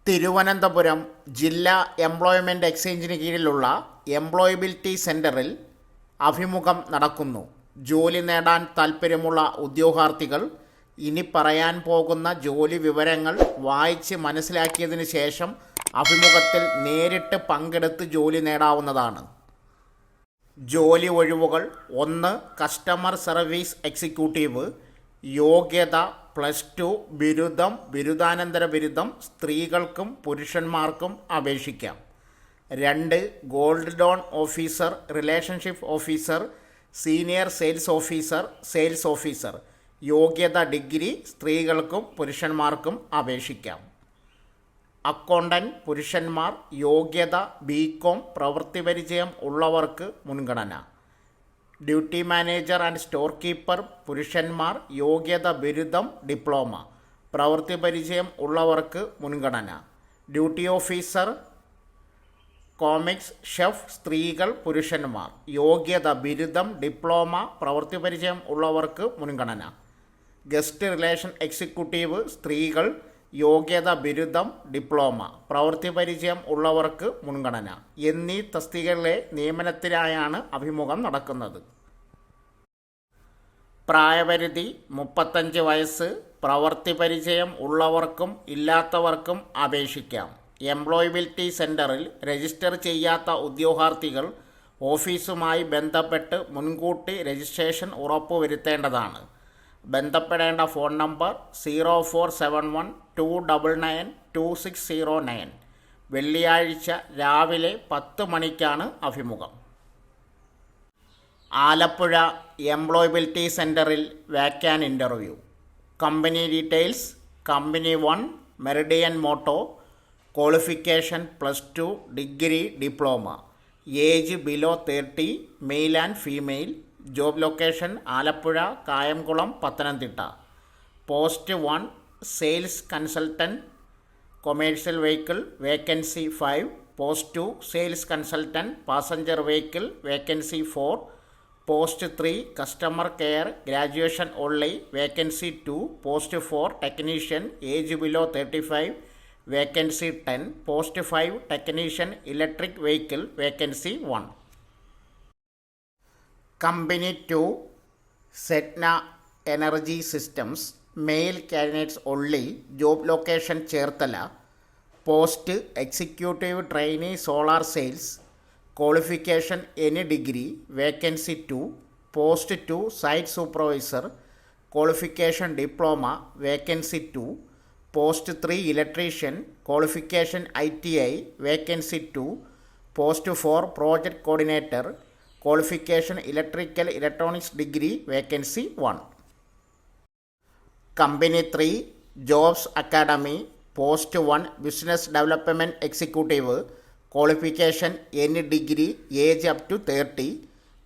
തിരുവനന്തപുരം ജില്ലാ എംപ്ലോയ്മെൻറ്റ് എക്സ്ചേഞ്ചിന് കീഴിലുള്ള എംപ്ലോയബിലിറ്റി സെൻറ്ററിൽ അഭിമുഖം നടക്കുന്നു. ജോലി നേടാൻ താൽപ്പര്യമുള്ള ഉദ്യോഗാർത്ഥികൾ ഇനി പറയാൻ പോകുന്ന ജോലി വിവരങ്ങൾ വായിച്ച് മനസ്സിലാക്കിയതിന് ശേഷം അഭിമുഖത്തിൽ നേരിട്ട് പങ്കെടുത്ത് ജോലി നേടാവുന്നതാണ്. ജോലി ഒഴിവുകൾ: 1. Customer service executive. യോഗ്യത +2, ബിരുദം, ബിരുദാനന്തര ബിരുദം. സ്ത്രീകൾക്കും പുരുഷന്മാർക്കും അപേക്ഷിക്കാം. 2. Gold loan officer, relationship officer, senior sales officer, sales officer. യോഗ്യത ഡിഗ്രി. സ്ത്രീകൾക്കും പുരുഷന്മാർക്കും അപേക്ഷിക്കാം. അക്കൗണ്ടൻറ്റ് പുരുഷന്മാർ. യോഗ്യത ബികോം. പ്രവൃത്തി പരിചയം ഉള്ളവർക്ക് മുൻഗണന. Duty manager and store keeper പുരുഷന്മാർ. യോഗ്യത ബിരുദം, ഡിപ്ലോമ. പ്രവൃത്തി പരിചയം ഉള്ളവർക്ക് മുൻഗണന. ഡ്യൂട്ടി ഓഫീസർ കോമിക്സ് ഷെഫ് സ്ത്രീകൾ, പുരുഷന്മാർ. യോഗ്യത ബിരുദം, ഡിപ്ലോമ. പ്രവൃത്തി പരിചയം ഉള്ളവർക്ക് മുൻഗണന. ഗസ്റ്റ് റിലേഷൻ എക്സിക്യൂട്ടീവ് സ്ത്രീകൾ. യോഗ്യത ബിരുദം, ഡിപ്ലോമ. പ്രവൃത്തി പരിചയം ഉള്ളവർക്ക് മുൻഗണന എന്നീ തസ്തികകളിലെ നിയമനത്തിനായാണ് അഭിമുഖം നടക്കുന്നത്. പ്രായപരിധി 35 വയസ്സ്. പ്രവൃത്തി പരിചയം ഉള്ളവർക്കും ഇല്ലാത്തവർക്കും അപേക്ഷിക്കാം. എംപ്ലോയബിലിറ്റി സെൻറ്ററിൽ രജിസ്റ്റർ ചെയ്യാത്ത ഉദ്യോഗാർത്ഥികൾ ഓഫീസുമായി ബന്ധപ്പെട്ട് മുൻകൂട്ടി രജിസ്ട്രേഷൻ ഉറപ്പുവരുത്തേണ്ടതാണ്. ബന്ധപ്പെടേണ്ട ഫോൺ നമ്പർ 0471299269. വെള്ളിയാഴ്ച രാവിലെ 10 മണിക്കാണ് അഭിമുഖം. ആലപ്പുഴ എംപ്ലോയബിലിറ്റി സെൻറ്ററിൽ walk in interview. Company details: company 1 Meridian Moto. Qualification +2, degree, diploma. Age below 30, male and female. Job location Alappuzha, Kayamkulam, Pathanamthitta. Post 1 sales consultant commercial vehicle, vacancy 5. Post 2 sales consultant passenger vehicle, vacancy 4. Post 3 customer care, graduation only, vacancy 2. Post 4 technician, age below 35, vacancy 10. Post 5 technician electric vehicle, vacancy 1. Company 2 സെറ്റ്ന energy systems, mail candidates only. Job location Cherthala. Post executive trainee solar sales. Qualification any degree, vacancy 2. Post 2 site supervisor. Qualification diploma, vacancy 2. Post 3 electrician. Qualification ITI, vacancy 2. Post 4 project coordinator. Qualification electrical electronics degree, vacancy 1. Company 3 jobs academy. Post 1 business development executive. Qualification any degree, age up to 30.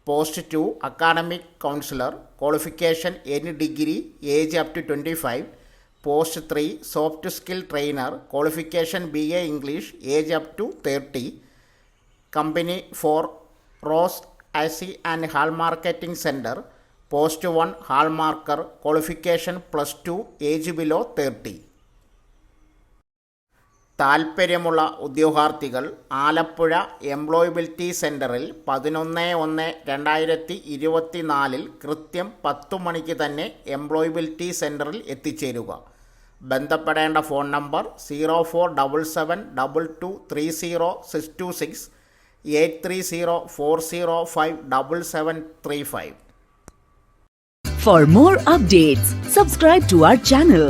Post 2 academic counsellor. Qualification any degree, age up to 25. Post 3 soft skill trainer. Qualification BA English, age up to 30. Company 4 Rose IC and hall marketing centre. Post 1 hall marker. Qualification +2, age below 30. താൽപ്പര്യമുള്ള ഉദ്യോഗാർത്ഥികൾ Alappuzha employability സെൻറ്ററിൽ 11/1/2024 കൃത്യം 10 മണിക്ക് തന്നെ employability സെൻറ്ററിൽ എത്തിച്ചേരുക. ബന്ധപ്പെടേണ്ട phone number 0477223026, 8304057735. For more updates, subscribe to our channel.